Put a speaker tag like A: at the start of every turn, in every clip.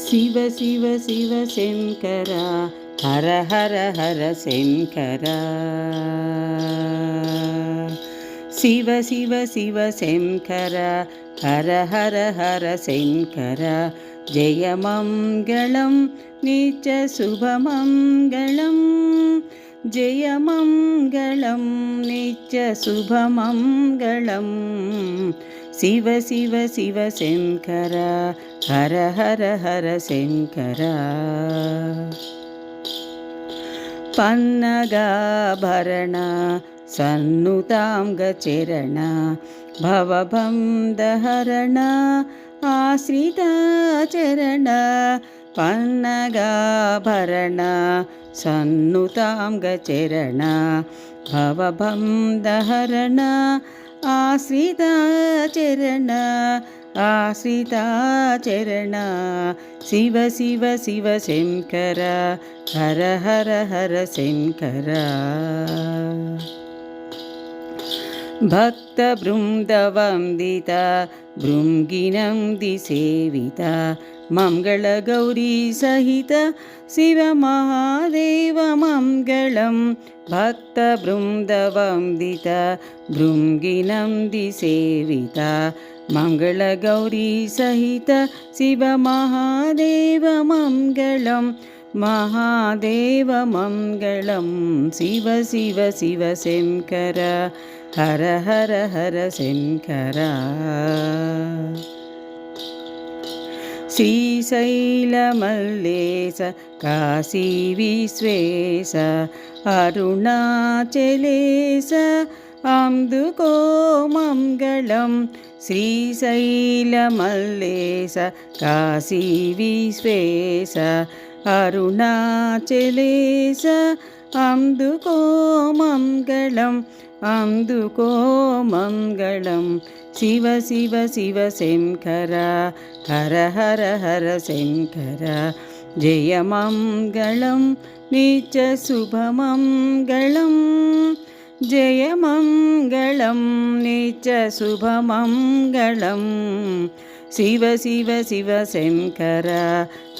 A: శివ శివ శివ శంకర హర హర హర శంకర శివ శివ శివ శంకర హర హర హర శంకర జయ మంగళం నిత్య శుభమంగళం జయ మంగళం నిత్య శుభమంగళం శివ శివ శివ శంకర హర హర హర శంకర పన్నగాభరణ సన్నుతాంగచరణ భవబంధహరణ ఆశ్రితాచరణ పన్నగాభరణ సన్నుతాంగచరణ భవబంధహరణ ఆశ్రితాచరణ ఆశ్రితాచరణ శివ శివ శివ శంకర హర హర హర శంకర భక్త బృందవందిత భృంగినంది సేవిత మంగళ గౌరీ సహిత శివ మహాదేవ మంగళం భక్త బృందవందిత భృంగినంది సేవిత మంగళ గౌరీ సహిత శివ మహాదేవ మంగళం మహాదేవ మంగళం శివ శివ శివ శంకర హర హర హర శంకర శ్రీశైలమల్లేశ కాశీ విశ్వేశ అరుణాచలేశ అందుకో మంగళం శ్రీశైలమల్లేశ కాశీ విశ్వేశ అరుణాచలేశ అందుకో మంగళం అందుకో మంగళం శివ శివ శివ శంకర హర హర హర శంకర జయ మంగళం నిత్య శుభమంగళం జయ మంగళం నిత్య శుభమంగళం శివ శివ శివ శంకర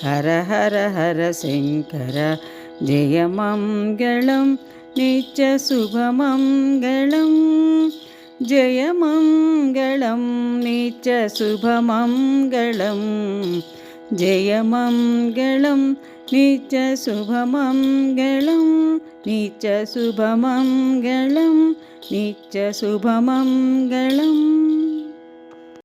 A: హర హర హర శంకర జయ మంగళం నిత్య శుభమంగళం జయ మంగళం నిత్య శుభమంగళం జయ మంగళం నిత్య శుభమంగళం నిత్య శుభమంగళం నిత్య శుభమంగళం